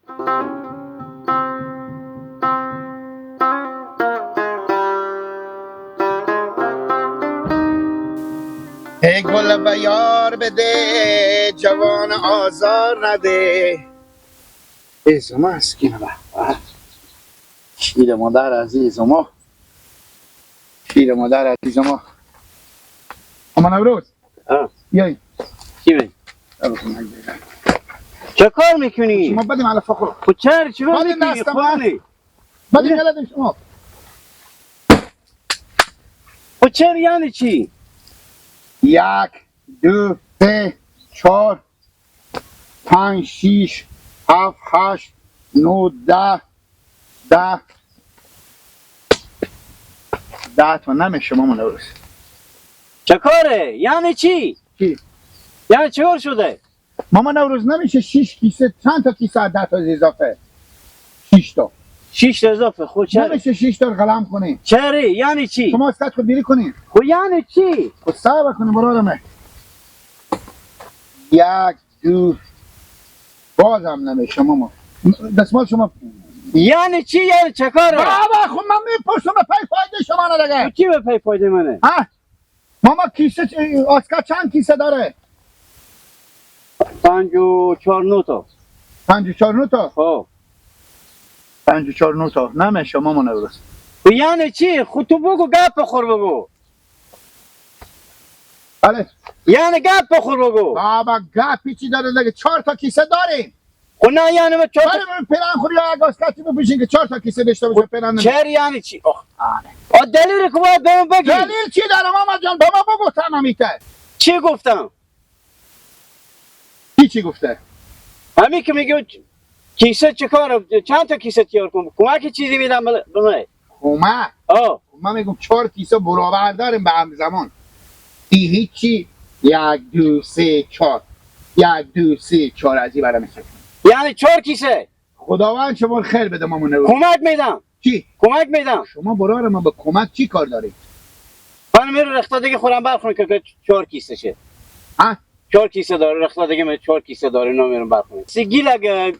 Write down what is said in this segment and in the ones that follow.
ای گل به یار بده، جوان آزار نده. ای زما اسکینه به شیر مادر عزیز ما، شیر مادر عزیز ما. اما نوروز بیایی چی بی؟ چه کار میکنی؟ شما بدیم على فخور. خود چرا چی بدیم میکنی؟ دستم خودی بدیم یلدیم شما. خود چرا یعنی چی؟ 1 2 3 4 5 6 7 8 9 10 10 تا نمیشه ماما نوروز. چه کاره؟ یعنی چی؟ چی؟ یعنی چیکار شده؟ ماما نوروز نمیشه 6 کیسه. چند تا کیسه 10 تا اضافه؟ 6 تا. 6 اضافه. خود چرا؟ نمیشه 6 تا قلم کنی. چرا؟ یعنی چی؟ شما اسکت خود دیری کنی. خود یعنی چی؟ خود صبر کنی برادرمه. 1 2 بازم نمیشه ماما. دستمال شما. یعنی چی؟ یعنی چه کاره؟ بابا خب من میپرسم به پی فایده شما نداره. خود چی به پی فایده منه؟ ها ماما کیسه اسکت چند کیسه داره؟ 54 نوتا. 54 نوتا. خب 54 نوتا نمیشه ماما نوروز. خود یعنی چی؟ خود تو بگو گپ بخور بگو. بله یعنی گپ بخور بگو. بابا گپی چی داره دیگه؟ 4 تا کیسه داریم. خود نه یعنی من چهار ولی من پلن خوری یا اسکتی بپیشین که 4 تا کیسه داشته باشه پلن نمیشه. چرا یعنی چی؟ دلیل که باید به من بگی. دلیل چی داره ماما جان؟ به ما بگو تمامیته. چی گفتم؟ چی گفته؟ همین که میگه کیسه چه کاره؟ چند تا کیسه تیار کنم؟ کمک چیزی میدم به من؟ کمک؟ من میگم 4 کیسه برابر داریم به هم زمان. ای هیچی. 1 2 3 4 1 2 3 4 از این برای میشه. یعنی 4 کیسه؟ خداوند شما خیر بده ماما نوروز. کمک میدم. چی؟ کمک میدم. شما برای ما به کمک چی کار دارید؟ من میرو رختا دیگه خورم برخونه که 4 کیسه شه. ها؟ 4 کیسه داره رختا دیگه من 4 کیسه داره نمیرم برخونه. سیگیل اگه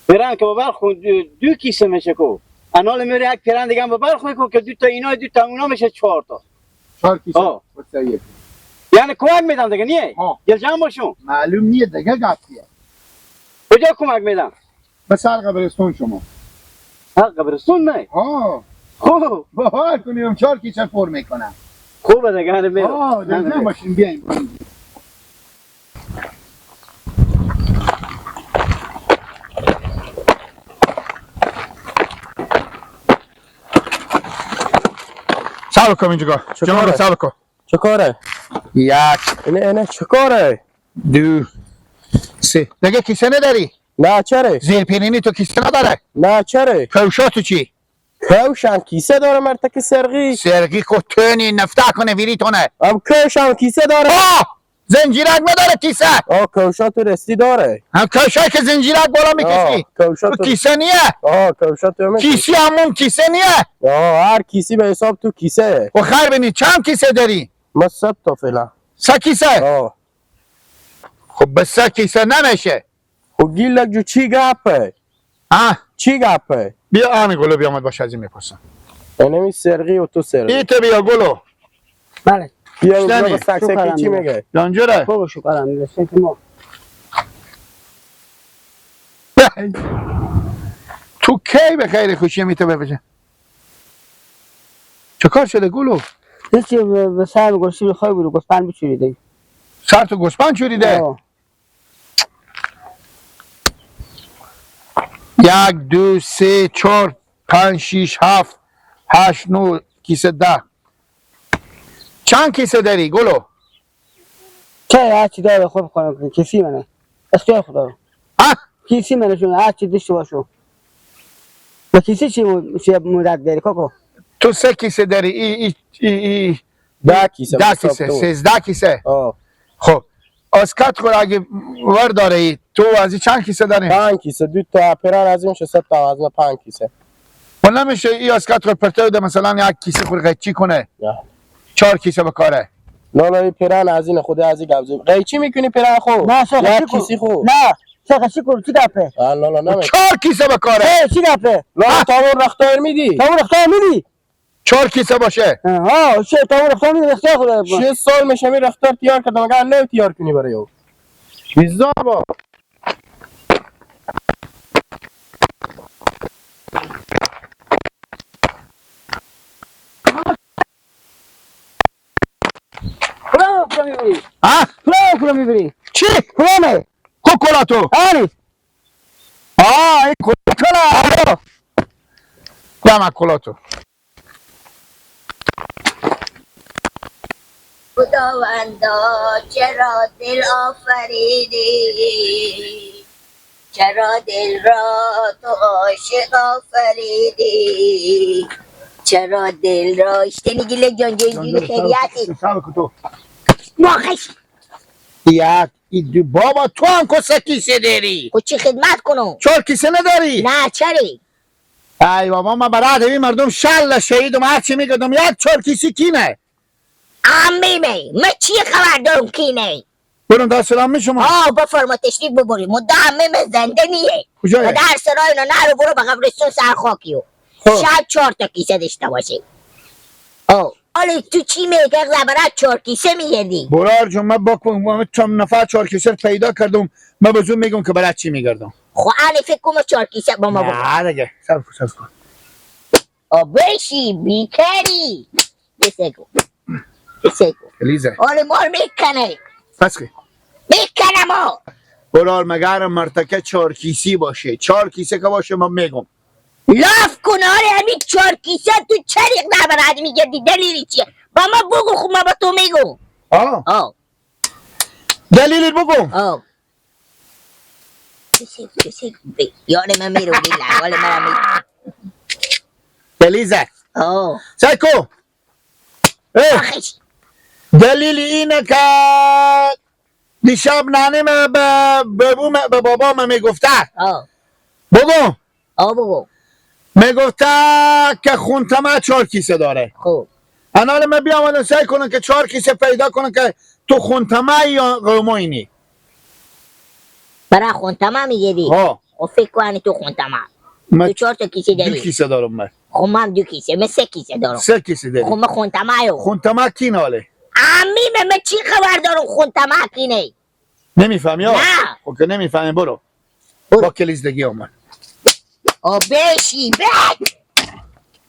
برن که برخون 2 کیسه میشه کو. انال میره یک پیرن دیگه هم برخونه کو که 2 تا اینا 2 تا اونا میشه 4 تا. 4 کیسه. صحیح. یعنی کمک میدم دیگه نیه؟ یه جمع باشون. معلوم نیه دیگه گفتیه. کجا کمک میدم؟ به سر قبرستون شما. سر قبرستون نه؟ خوب باور کنیم 4 کیسه پر میکنم. خوبه دیگه هنه میرم. دیگه باشین بیاین. صبر کن اینجا. جناب صبر کن. چه کاره؟ 1 اینه چه کاره؟ 2 3 دیگه کیسه نداری؟ نه چره؟ زیر پینینی تو کیسه نداره؟ نه چره؟ کوشاتو چی؟ کوشم کیسه داره مرتک سرقی. سرقی کتونی نفته کنه ویریتونه. کوشم کیسه داره. زنجیرک نداره کیسه. کوشاتو رستی داره. کوشای که زنجیرک بالا میکشی. کوشاتو کیسه نیه. کوشاتو کیسی همون کیسه نیه. هر کیسی به حساب تو کیسه. و خیر بینی چند کیسه داری؟ ما 100 تا فعلا. 100 کیسه؟ خب به 100 کیسه نمیشه. خب گیلک جو چی گپه؟ چی گپه؟ بیا آن گلو بیامد باشه از این میپرسم. اینمی سرقی و تو سرقی. ایت بیا گلو. بله. بیا اینجا با سکسکی چی میگه؟ جانجوره؟ خوب شکرم میرسه که ما. تو کی به خیر خوشی میته ببجه؟ چه کار شده گلو؟ هیچی به سر گوشتی میخوای برو گوسپند بچوریده. سر تو گوسپند چوریده؟ 1 2 3 4 5 6 7 8 9 کیسه 10. چند کیسه داری گلو؟ چه هرچی داره خود کنم کیسی منه. اختیار خدا رو. کیسی منه شون هرچی داشته باشو. با کیسی چی مدت داری کوکو؟ تو 3 کیسه داری. ای 10 کیسه. 10 کیسه 13 کیسه. خب اسکات خود اگه ور داره ای تو از چند کیسه داری؟ 5 کیسه 2 تا اپرال از این 600 تا از 5 کیسه. و نمیشه ای اسکات خود پرتو ده مثلا یک کیسه خود قیچی کنه. 4 کیسه بکاره. نه پیران از این خود از این گبزه قیچی میکنی پیران خو؟ نه یک کیسی خو. نه چقدر چی کنم چی گپه؟ لا نمی 4 کیسه بکاره چی گپه؟ لا تامون رختار میدی تا اون اختار میدی؟ 4 کیسه باشه ها چه تا اون اختار میدی اختیار خدا 6 سال میشه می رختار تیار کردم اگر نه تیار کنی برای او بیزا با کلا میبری؟ ها کلا میبری؟ چی کلامه؟ کوکولاتو آره این کوکولا دم کوکولاتو خداوندا چرا دل آفریدی چرا دل را تو عاشق آفریدی چرا دل را اشتنی گله جان جنجون خیریاتی موقعش بابا تو هم کسه کیسه داری خود چی خدمت کنم 4 کیسه نداری نه چری ای بابا من برای دوی مردم شل شهیدم هرچی میگدم یک 4 کیسه کی نه عمی می من چی خبر دارم کی نه برون در سلام می شما بفرما تشریف ببری مدام عمی من زنده نیه کجایه؟ و در سرای نرو برو به قبرستون سرخاکیو شاید 4 تا کیسه داشته باشه حالا تو چی میگه زبرت 4 کیسه میگردی برار جون من با چند نفر 4 کیسه پیدا کردم من به زون میگم که برای چی میگردم خب انا فکر کنم 4 کیسه با ما بگو نه دیگه صبر کن بشی بیکاری بسگو لیزه حالا مار میکنه پس که میکنم ها برار مگر مرتکه 4 کیسی باشه 4 کیسه که باشه من میگم لاف کن آره همین 4 کیسه تو چریق زبرت میگردی دلیلی چیه با ما بگو خب ما با تو میگو دلیلی بگم یاد من میرو گیله حالا من میرو دلیزه سایکو آخش دلیل اینه که دیشب نانیم به بابا من میگفته بگو بگو میگفته که خونتمه 4 کیسه داره خوب حالا من بیام الان سعی کنم که 4 کیسه پیدا کنم که تو خونتمه یا قوماینی برای خونتمه میگیری خب فکر کنی تو خونتمه تو 4 تا کیسه 2 داری کیسه دارم من خب من 2 کیسه من 3 کیسه دارم 3 کیسه داری خب من خونتمه یو خونتمه کی ناله عمی من چی خبر دارم خونتمه کی نه نمیفهمی یا نه خب که نمیفهمی برو با کلیزدگی اومد بشی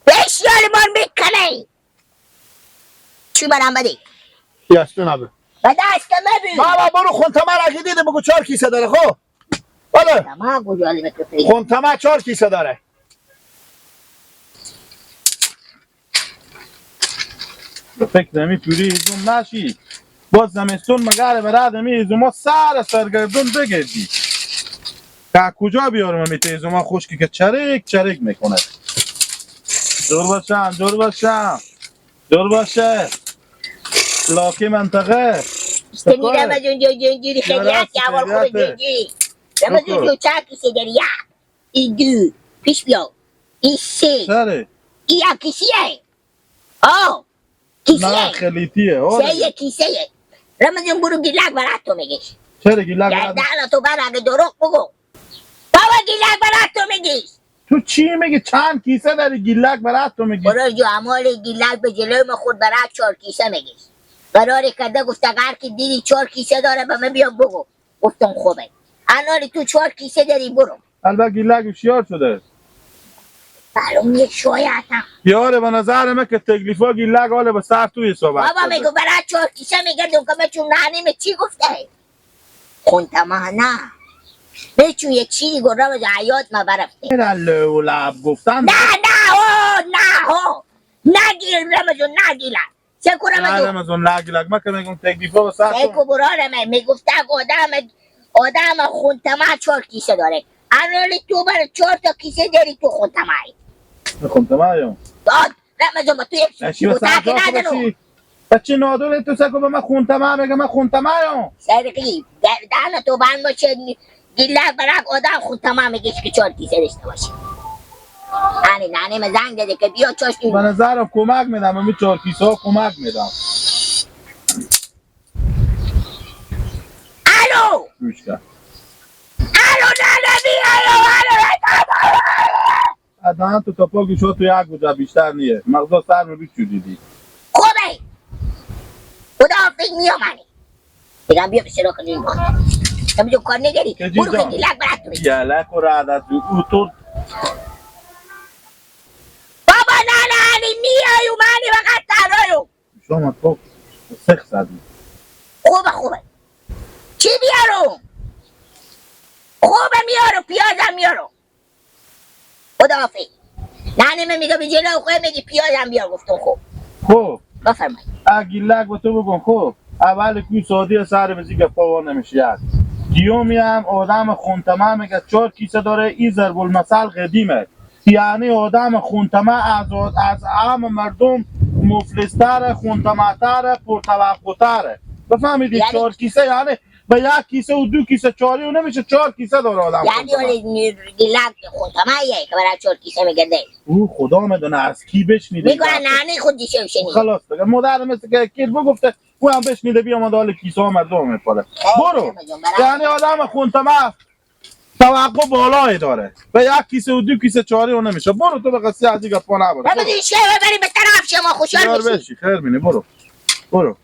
حال من میکنه چی برم بده یستو نبه به دست مبی بابا برو خونتمه را که دیده بگو 4 کیسه داره خب بله تمام گوجالی به تو فکر خونتمه 4 کیسه داره فکر نمی پوری ایزون نشی باز زمستون مگره برد می ایزوما سرگردون بگردی که کجا بیارم امیت ایزوما خشکی که چرک میکنه دور باشه لاکی منطقه استنی رمزون جنجوری خیلیت که اول خوب جنجوری رمزون جو چند کسی داری ای 2 پیش بیا ای 3 چره؟ ای هم کسیه نه کسیه خلیتیه 3 کیسه رمزون برو گیلک برات تو میگیش چرا گیلک گردن تو بر اگه دروغ بگو بابا گیلک برات تو میگیش تو چی میگی چند کیسه داری گیلک برات تو میگی برو جو عمال گیلک به جلوی ما خود برات 4 کیسه میگیش قراره کده گفته اگر که دیدی 4 کیسه داره به من بیا بگو گفتم خوبه انالی تو 4 کیسه داری برو البته گیلک هوشیار شده برام یک شویتم یاره به نظر من که تکلیفا گیلک حاله به سر توی صحبت بابا میگو برات 4 کیسه میگه دوکمه چون نهنیم چی گفته خونتمه نه بچون یک چیزی گرم از حیات ما برفته لو لب گفتن نه نگیر رمزون نگیلن سکو رمزون نگیلک من که میگم تکلیفا به سر سکو برارمه میگفته آدم خونتمه 4 کیسه داره انالی تو برای 4 تا کیسه داری تو خونتمه خونتمه یا داد رمزون با تو یک نشی به سر ندارو بچه نادره تو سکو به من خونتمه بگه من خونتمه یا سرقی گردن تو بند باشه گیلک برک آدم خونتمه میگیش که 4 کیسه داشته باشه نانی زنگ داده که بیا چاش به نظرم کمک میدم امی 4 کیسه ها کمک میدم الو گوش کن دهن تو تپاکی شد تو یک بوجه بیشتر نیه مغزا سر رو بیچو دیدی خوبه خدا فکر میامنی بگم بیا به سراغ کنیم همینجور کار نگری که برو جیجا. خیلی لک برد تو بگی یلک و رعدت او تو بابا نه نه میای اومدی وقت تنهایو شما تو سخ زدی خوبه چی بیارم خوبه میارم پیازم میارم خداحافظ ننه من میگه به جلو خواهی میگی پیازم بیار گفتم خوب خب بفرمایید اگیلک به تو بگم خب اول کوی سعودی سر بزی گفتا نمیشه یک دیومی هم آدم خونتمه میگه 4 کیسه داره این ضرب المثل قدیمه یعنی آدم خونتمه از عام مردم مفلس‌تره خونتمه‌تره پرتوقع‌تره بفهمیدی یعنی- 4 کیسه یعنی به 1 کیسه و 2 کیسه چاری و نمیشه 4 کیسه داره آدم یعنی ولی گلک خونتمه که برای 4 کیسه میگه ده او خدا میدونه از کی بشنیده میگه ننه خود دیشه شنید خلاص دیگه مادر مثل که کیر بگفته او هم بشنیده بیا ما دال کیسه ها مردم میپره برو یعنی آدم خونتمه توقع بالایی داره به 1 کیسه و 2 کیسه چاری و نمیشه برو تو به قصه از این گپا نبره ببینی چه بریم به طرف شما خوشحال خیر بشی بشی خیر بینی برو